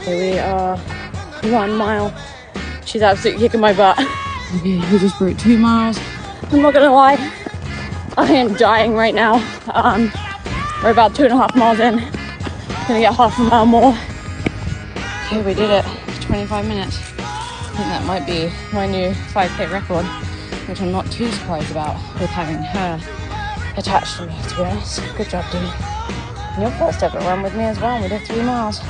Here we are, 1 mile. She's absolutely kicking my butt. Okay, we just broke 2 miles. I'm not gonna lie, I am dying right now. We're about 2.5 miles in. Gonna get half a mile more. Okay, we did it. 25 minutes. I think that might be my new 5K record, which I'm not too surprised about with having her attached to me, to be honest. Good job, dude. Your first ever run with me as well. We did 3 miles.